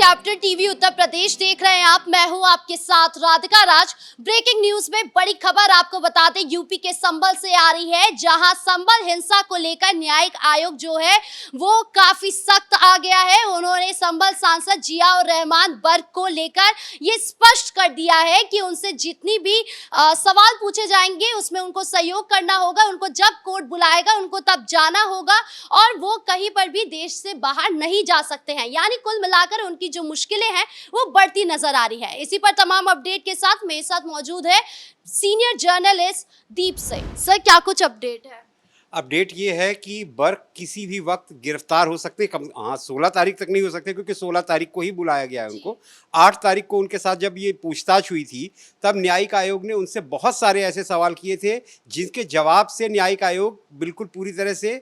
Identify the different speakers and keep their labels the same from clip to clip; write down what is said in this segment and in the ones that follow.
Speaker 1: Capital TV Uttar Pradesh देख रहे हैं आप। मैं हूं आपके साथ राधिका राज। ब्रेकिंग न्यूज में बड़ी खबर आपको बता दें, यूपी के संभल से आ रही है, जहां संभल हिंसा को लेकर न्यायिक आयोग जो है वो काफी सख्त आ गया है। उन्होंने संभल सांसद जियाउर रहमान बर्क को लेकर ये स्पष्ट कर दिया है कि उनसे जितनी भी सवाल पूछे जाएंगे उसमें उनको सहयोग करना होगा। उनको जब कोर्ट बुलाएगा उनको तब जाना होगा और वो कहीं पर भी देश से बाहर नहीं जा सकते हैं। यानी कुल मिलाकर उनकी जो मुश्किलें हैं वो बढ़ती नजर आ रही है। इसी पर तमाम अपडेट के साथ मेरे साथ मौजूद है senior journalist Deep Singh. Sir, क्या कुछ अपडेट है?
Speaker 2: अपडेट ये है कि बर्क किसी भी वक्त गिरफ्तार हो सकते हैं। हाँ, 16 तारीख तक नहीं हो सकते क्योंकि 16 तारीख को ही बुलाया गया है उनको। 8 तारीख को उनके साथ जब ये पूछताछ हुई थी तब न्यायिक आयोग ने उनसे बहुत सारे ऐसे सवाल किए थे जिनके जवाब से न्यायिक आयोग बिल्कुल पूरी तरह से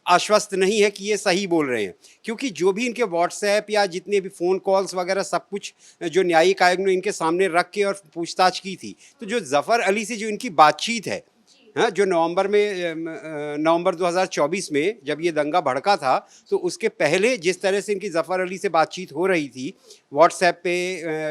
Speaker 2: आश्वस्त नहीं है कि ये सही बोल रहे हैं, क्योंकि जो भी इनके व्हाट्सएप या जितने भी फ़ोन कॉल्स वगैरह सब कुछ जो न्यायिक आयोग ने इनके सामने रख के और पूछताछ की थी, तो जो ज़फ़र अली से जो इनकी बातचीत है, हाँ, जो नवंबर 2024 में जब ये दंगा भड़का था तो उसके पहले जिस तरह से इनकी ज़फ़र अली से बातचीत हो रही थी व्हाट्सएप पे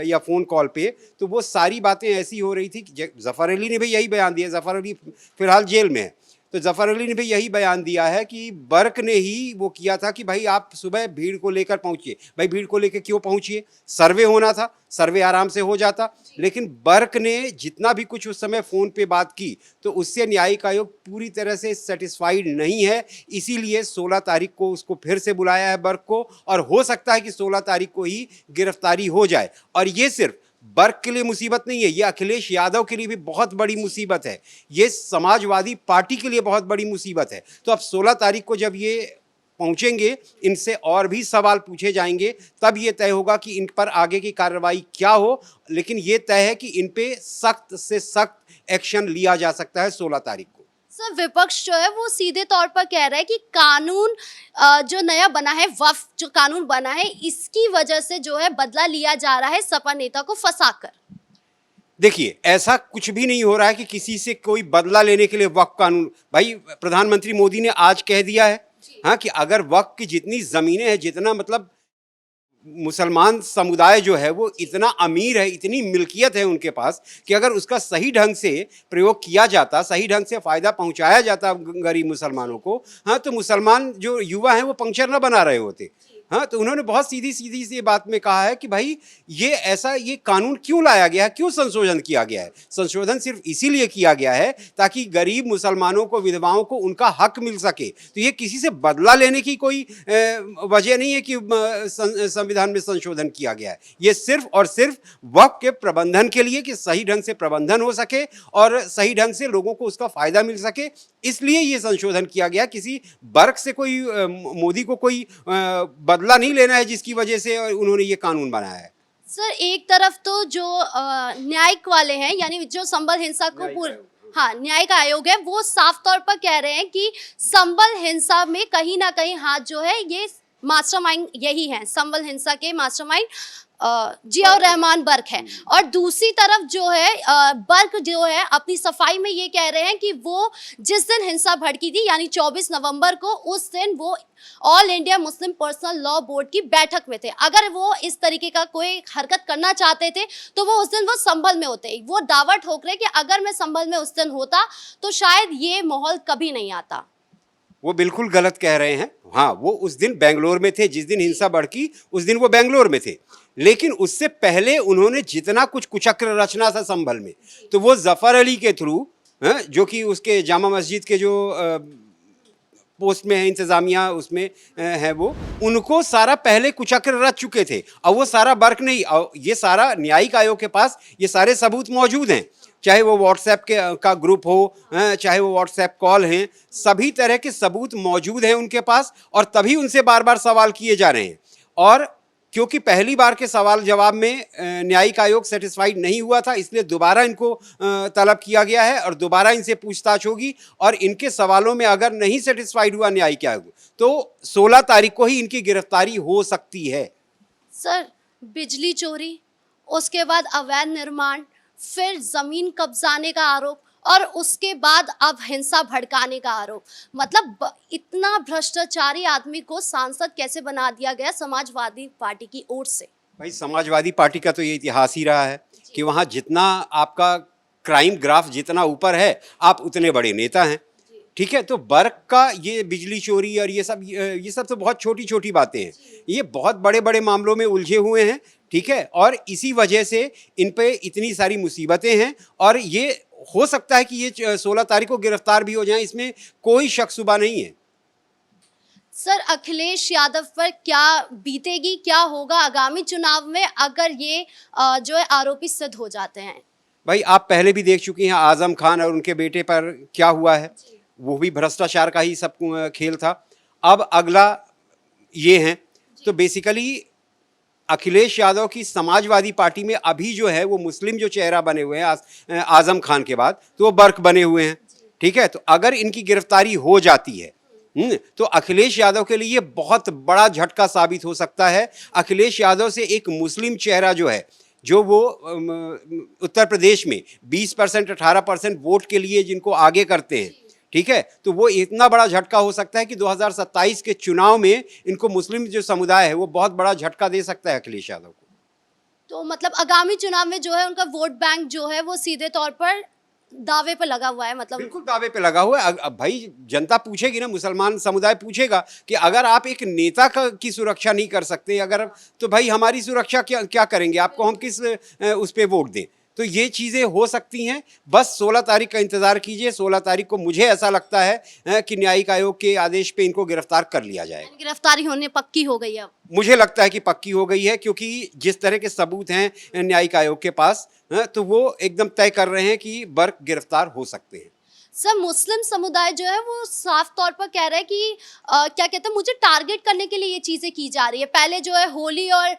Speaker 2: या फ़ोन कॉल पे, तो वो सारी बातें ऐसी हो रही थी कि ज़फ़र अली ने भी यही बयान दिया। ज़फ़र अली फ़िलहाल जेल में है, तो ज़फ़र अली ने भी यही बयान दिया है कि बर्क ने ही वो किया था कि भाई आप सुबह भीड़ को लेकर पहुंचिए। भाई भीड़ को लेकर क्यों पहुंचिए? सर्वे होना था, सर्वे आराम से हो जाता। लेकिन बर्क ने जितना भी कुछ उस समय फ़ोन पे बात की तो उससे न्यायिक आयोग पूरी तरह से सेटिस्फाइड नहीं है। इसीलिए 16 तारीख को उसको फिर से बुलाया है बर्क को, और हो सकता है कि 16 तारीख को ही गिरफ्तारी हो जाए। और ये सिर्फ बर्क के लिए मुसीबत नहीं है, ये अखिलेश यादव के लिए भी बहुत बड़ी मुसीबत है, ये समाजवादी पार्टी के लिए बहुत बड़ी मुसीबत है। तो अब 16 तारीख को जब ये पहुंचेंगे, इनसे और भी सवाल पूछे जाएंगे, तब ये तय होगा कि इन पर आगे की कार्रवाई क्या हो। लेकिन ये तय है कि इन पे सख्त से सख्त एक्शन लिया जा सकता है 16 तारीख को।
Speaker 1: सर, विपक्ष जो है वो सीधे तौर पर कह रहा है कि कानून जो नया बना है, वक्फ जो कानून बना है, इसकी वजह से जो है बदला लिया जा रहा है सपा नेता को फंसाकर।
Speaker 2: देखिए, ऐसा कुछ भी नहीं हो रहा है कि किसी से कोई बदला लेने के लिए वक्फ कानून। भाई प्रधानमंत्री मोदी ने आज कह दिया है, हाँ, कि अगर वक्फ की जितनी ज़मीनें हैं, जितना मतलब मुसलमान समुदाय जो है वो इतना अमीर है, इतनी मिल्कियत है उनके पास कि अगर उसका सही ढंग से प्रयोग किया जाता, सही ढंग से फ़ायदा पहुंचाया जाता गरीब मुसलमानों को, हाँ, तो मुसलमान जो युवा हैं वो पंक्चर न बना रहे होते। हाँ, तो उन्होंने बहुत सीधी सीधी सी बात में कहा है कि भाई ये कानून क्यों लाया गया है, क्यों संशोधन किया गया है? संशोधन सिर्फ इसीलिए किया गया है ताकि गरीब मुसलमानों को, विधवाओं को उनका हक मिल सके। तो ये किसी से बदला लेने की कोई वजह नहीं है कि संविधान में संशोधन किया गया है। ये सिर्फ और सिर्फ वक्फ के प्रबंधन के लिए, कि सही ढंग से प्रबंधन हो सके और सही ढंग से लोगों को उसका फ़ायदा मिल सके, इसलिए ये संशोधन किया गया। किसी बर्क से कोई मोदी को कोई बदला नहीं लेना है जिसकी वजह से उन्होंने ये कानून बनाया है।
Speaker 1: सर, एक तरफ तो जो न्यायिक वाले हैं, यानी जो संभल हिंसा को हाँ, न्यायिक आयोग है, वो साफ तौर पर कह रहे हैं कि संभल हिंसा में कहीं ना कहीं हाथ जो है ये मास्टरमाइंड यही है, संभल हिंसा के मास्टरमाइंड जियाउर रहमान बर्क है। और दूसरी तरफ जो है बर्क जो है अपनी सफाई में ये कह रहे हैं कि वो जिस दिन हिंसा भड़की थी, यानी 24 नवंबर को, उस दिन वो all India Muslim personal law board की बैठक में थे। अगर वो इस तरीके का कोई हरकत करना चाहते थे तो वो उस दिन वो संभल में होते। वो दावा ठोक रहे कि अगर मैं संभल में उस दिन होता तो शायद ये माहौल कभी नहीं आता।
Speaker 2: वो बिल्कुल गलत कह रहे हैं। हाँ, वो उस दिन बेंगलोर में थे, जिस दिन हिंसा भड़की उस दिन वो बेंगलोर में थे। लेकिन उससे पहले उन्होंने जितना कुछ कुचक्र रचना था संभल में, तो वो ज़फ़र अली के थ्रू, जो कि उसके जामा मस्जिद के जो पोस्ट में है, इंतज़ामिया उसमें है, वो उनको सारा पहले कुचक्र रच चुके थे। और वो सारा बर्क नहीं, ये सारा न्यायिक आयोग के पास ये सारे सबूत मौजूद हैं, चाहे वो व्हाट्सएप का ग्रुप हो, चाहे वो व्हाट्सएप कॉल हैं, सभी तरह के सबूत मौजूद हैं उनके पास। और तभी उनसे बार बार सवाल किए जा रहे हैं। और क्योंकि पहली बार के सवाल जवाब में न्यायिक आयोग सेटिस्फाइड नहीं हुआ था, इसलिए दोबारा इनको तलब किया गया है और दोबारा इनसे पूछताछ होगी। और इनके सवालों में अगर नहीं सेटिस्फाइड हुआ न्यायिक आयोग तो 16 तारीख को ही इनकी गिरफ्तारी हो सकती है।
Speaker 1: सर, बिजली चोरी, उसके बाद अवैध निर्माण, फिर जमीन कब्जाने का आरोप और उसके बाद अब हिंसा भड़काने का आरोप। मतलब इतना भ्रष्टाचारी आदमी को सांसद कैसे बना दिया गया समाजवादी पार्टी की ओर से?
Speaker 2: भाई समाजवादी पार्टी का तो ये इतिहास ही रहा है कि वहाँ जितना आपका क्राइम ग्राफ जितना ऊपर है, आप उतने बड़े नेता हैं। ठीक है, तो बर्क का ये बिजली चोरी और ये सब तो बहुत छोटी छोटी बातें हैं। ये बहुत बड़े बड़े मामलों में उलझे हुए हैं। ठीक है, और इसी वजह से इन पे इतनी सारी मुसीबतें हैं, और ये हो सकता है कि ये 16 तारीख को गिरफ्तार भी हो जाएं, इसमें कोई शक शुबा नहीं है।
Speaker 1: सर, अखिलेश यादव पर क्या बीतेगी, क्या होगा आगामी चुनाव में अगर ये जो है आरोपी सिद्ध हो जाते हैं?
Speaker 2: भाई आप पहले भी देख चुकी हैं आजम खान और उनके बेटे पर क्या हुआ है, वो भी भ्रष्टाचार का ही सब खेल था। अब अगला ये है, तो बेसिकली अखिलेश यादव की समाजवादी पार्टी में अभी जो है वो मुस्लिम जो चेहरा बने हुए हैं आजम खान के बाद, तो वो बर्क बने हुए हैं। ठीक है, तो अगर इनकी गिरफ्तारी हो जाती है तो अखिलेश यादव के लिए बहुत बड़ा झटका साबित हो सकता है। अखिलेश यादव से एक मुस्लिम चेहरा जो है, जो वो उत्तर प्रदेश में 20% 18% वोट के लिए जिनको आगे करते हैं, ठीक है, तो वो इतना बड़ा झटका हो सकता है कि 2027 के चुनाव में इनको मुस्लिम जो समुदाय है वो बहुत बड़ा झटका दे सकता है अखिलेश यादव को।
Speaker 1: तो मतलब आगामी चुनाव में जो है उनका वोट बैंक जो है वो सीधे तौर पर दावे पे लगा हुआ है। मतलब
Speaker 2: बिल्कुल दावे पे लगा हुआ है। अब भाई जनता पूछेगी ना, मुसलमान समुदाय पूछेगा कि अगर आप एक नेता की सुरक्षा नहीं कर सकते, अगर, तो भाई हमारी सुरक्षा क्या करेंगे, आपको हम किस उस पे वोट दें। तो ये चीज़ें हो सकती हैं। बस 16 तारीख का इंतज़ार कीजिए। 16 तारीख को मुझे ऐसा लगता है कि न्यायिक आयोग के आदेश पे इनको गिरफ्तार कर लिया जाएगा।
Speaker 1: गिरफ्तारी होने पक्की हो गई है अब?
Speaker 2: मुझे लगता है कि पक्की हो गई है, क्योंकि जिस तरह के सबूत हैं न्यायिक आयोग के पास, तो वो एकदम तय कर रहे हैं कि बर्क गिरफ्तार हो सकते हैं।
Speaker 1: सर, मुस्लिम समुदाय जो है वो साफ तौर पर कह रहा है कि क्या कहते हैं, मुझे टारगेट करने के लिए ये चीज़ें की जा रही है। पहले जो है होली और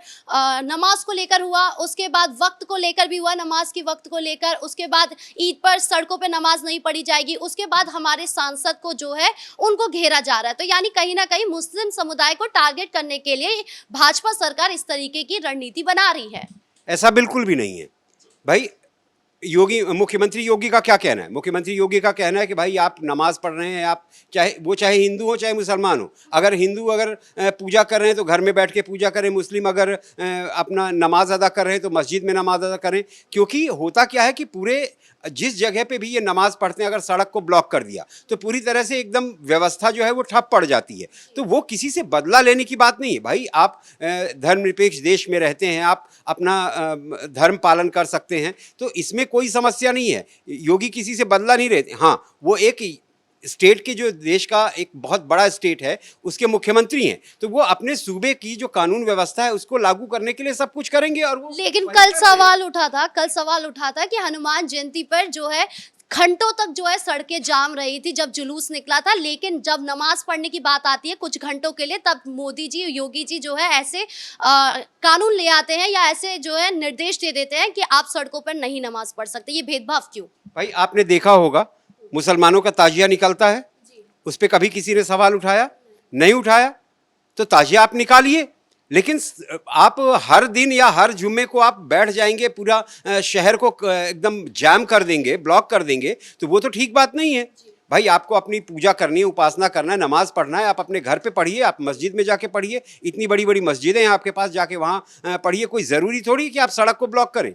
Speaker 1: नमाज को लेकर हुआ, उसके बाद वक्त को लेकर भी हुआ, नमाज की वक्त को लेकर, उसके बाद ईद पर सड़कों पे नमाज नहीं पढ़ी जाएगी, उसके बाद हमारे सांसद को जो है उनको घेरा जा रहा है। तो यानी कहीं ना कहीं मुस्लिम समुदाय को टारगेट करने के लिए भाजपा सरकार इस तरीके की रणनीति बना रही है।
Speaker 2: ऐसा बिल्कुल भी नहीं है भाई। मुख्यमंत्री योगी का क्या कहना है? मुख्यमंत्री योगी का कहना है कि भाई आप नमाज पढ़ रहे हैं, आप चाहे हिंदू हो चाहे मुसलमान हो, अगर हिंदू अगर पूजा कर रहे हैं तो घर में बैठ के पूजा करें, मुस्लिम अगर अपना नमाज अदा कर रहे हैं तो मस्जिद में नमाज अदा करें। क्योंकि होता क्या है कि पूरे जिस जगह पे भी ये नमाज पढ़ते हैं, अगर सड़क को ब्लॉक कर दिया तो पूरी तरह से एकदम व्यवस्था जो है वो ठप पड़ जाती है। तो वो किसी से बदला लेने की बात नहीं है भाई। आप धर्मनिरपेक्ष देश में रहते हैं, आप अपना धर्म पालन कर सकते हैं, तो इसमें कोई समस्या नहीं है। योगी किसी से बदला नहीं लेते। हाँ, वो एक स्टेट के, जो देश का एक बहुत बड़ा स्टेट है, उसके मुख्यमंत्री हैं, तो वो अपने सूबे की जो कानून व्यवस्था है उसको लागू करने के लिए सब कुछ करेंगे। और वो
Speaker 1: लेकिन कल सवाल उठा था कि हनुमान जयंती पर जो है घंटों तक जो है सड़कें जाम रही थी जब जुलूस निकला था, लेकिन जब नमाज पढ़ने की बात आती है कुछ घंटों के लिए, तब मोदी जी, योगी जी जो है ऐसे कानून ले आते हैं या ऐसे जो है निर्देश दे देते हैं कि आप सड़कों पर नहीं नमाज पढ़ सकते। ये भेदभाव क्यों?
Speaker 2: भाई आपने देखा होगा मुसलमानों का ताजिया निकलता है, उस पर कभी किसी ने सवाल उठाया? नहीं उठाया। तो ताजिया आप निकालिए, लेकिन आप हर दिन या हर जुम्मे को आप बैठ जाएंगे, पूरा शहर को एकदम जाम कर देंगे, ब्लॉक कर देंगे, तो वो तो ठीक बात नहीं है। भाई आपको अपनी पूजा करनी है, उपासना करना है, नमाज पढ़ना है, आप अपने घर पे पढ़िए, आप मस्जिद में जाके पढ़िए। इतनी बड़ी बड़ी मस्जिदें हैं आपके पास, जाके वहाँ पढ़िए। कोई ज़रूरी थोड़ी कि आप सड़क को ब्लॉक करें।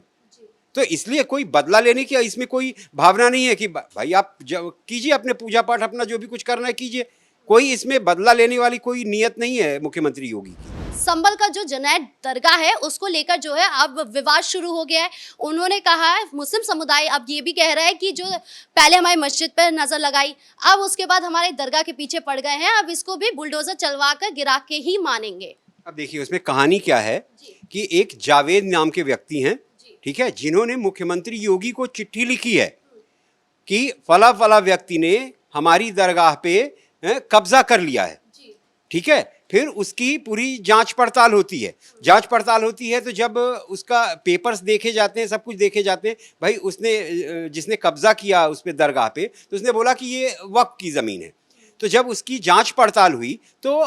Speaker 2: तो इसलिए कोई बदला लेने की इसमें कोई भावना नहीं है कि भाई आप कीजिए अपने पूजा पाठ, अपना जो भी कुछ करना है कीजिए। कोई इसमें बदला लेने वाली कोई नीयत नहीं है मुख्यमंत्री योगी की।
Speaker 1: संभल का जो जुनैद दरगाह है उसको लेकर जो है अब विवाद शुरू हो गया है। उन्होंने कहा है, मुस्लिम समुदाय अब ये भी कह रहा है कि जो पहले हमारी मस्जिद पर नजर लगाई, अब उसके बाद हमारे दरगाह के पीछे पड़ गए हैं, अब इसको भी बुलडोजर चलवा कर गिरा के ही मानेंगे।
Speaker 2: अब देखिए उसमें कहानी क्या है कि एक जावेद नाम के व्यक्ति हैं, ठीक है, जिन्होंने मुख्यमंत्री योगी को चिट्ठी लिखी है कि फला फला व्यक्ति ने हमारी दरगाह पे कब्जा कर लिया है। ठीक है, फिर उसकी पूरी जांच पड़ताल होती है। जांच पड़ताल होती है तो जब उसका पेपर्स देखे जाते हैं, सब कुछ देखे जाते हैं, भाई उसने जिसने कब्जा किया उस पे दरगाह पे, तो उसने बोला कि ये वक्फ की ज़मीन है। तो जब उसकी जांच पड़ताल हुई तो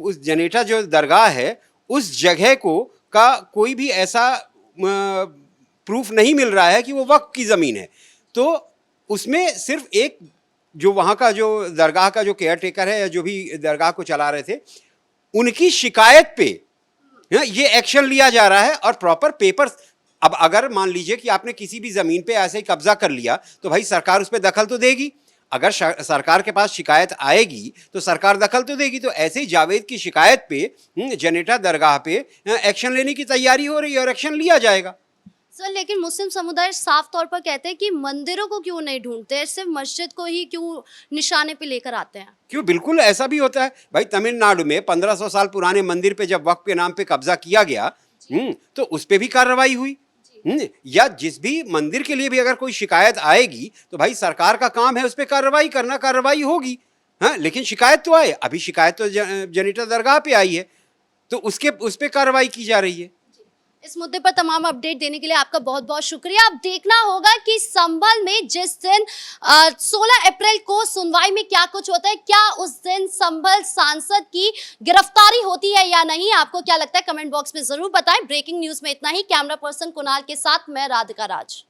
Speaker 2: उस जनेठा जो दरगाह है उस जगह को का कोई भी ऐसा प्रूफ नहीं मिल रहा है कि वो वक्फ की ज़मीन है। तो उसमें सिर्फ एक जो वहाँ का जो दरगाह का जो केयर टेकर है या जो भी दरगाह को चला रहे थे, उनकी शिकायत पे ये एक्शन लिया जा रहा है और प्रॉपर पेपर। अब अगर मान लीजिए कि आपने किसी भी जमीन पे ऐसे ही कब्जा कर लिया तो भाई सरकार उस पर दखल तो देगी। अगर सरकार के पास शिकायत आएगी तो सरकार दखल तो देगी। तो ऐसे ही जावेद की शिकायत पे जनेता दरगाह पे एक्शन लेने की तैयारी हो रही है और एक्शन लिया जाएगा।
Speaker 1: सर लेकिन मुस्लिम समुदाय साफ तौर पर कहते हैं कि मंदिरों को क्यों नहीं ढूंढते, सिर्फ मस्जिद को ही क्यों निशाने पे लेकर आते हैं?
Speaker 2: क्यों, बिल्कुल ऐसा भी होता है भाई। तमिलनाडु में 1500 साल पुराने मंदिर पे जब वक्फ के नाम पे कब्जा किया गया तो उस पे भी कार्रवाई हुई। या जिस भी मंदिर के लिए भी अगर कोई शिकायत आएगी तो भाई सरकार का काम है उस पर कार्रवाई करना, कार्रवाई होगी। हाँ, लेकिन शिकायत तो आए, अभी शिकायत तो जनेता दरगाह पे आई है तो उस पर कार्रवाई की जा रही है।
Speaker 1: इस मुद्दे पर तमाम अपडेट देने के लिए आपका बहुत बहुत शुक्रिया। अब देखना होगा कि संभल में जिस दिन 16 अप्रैल को सुनवाई में क्या कुछ होता है, क्या उस दिन संभल सांसद की गिरफ्तारी होती है या नहीं। आपको क्या लगता है कमेंट बॉक्स में जरूर बताएं। ब्रेकिंग न्यूज में इतना ही। कैमरा पर्सन कुणाल के साथ मैं राधिका राज।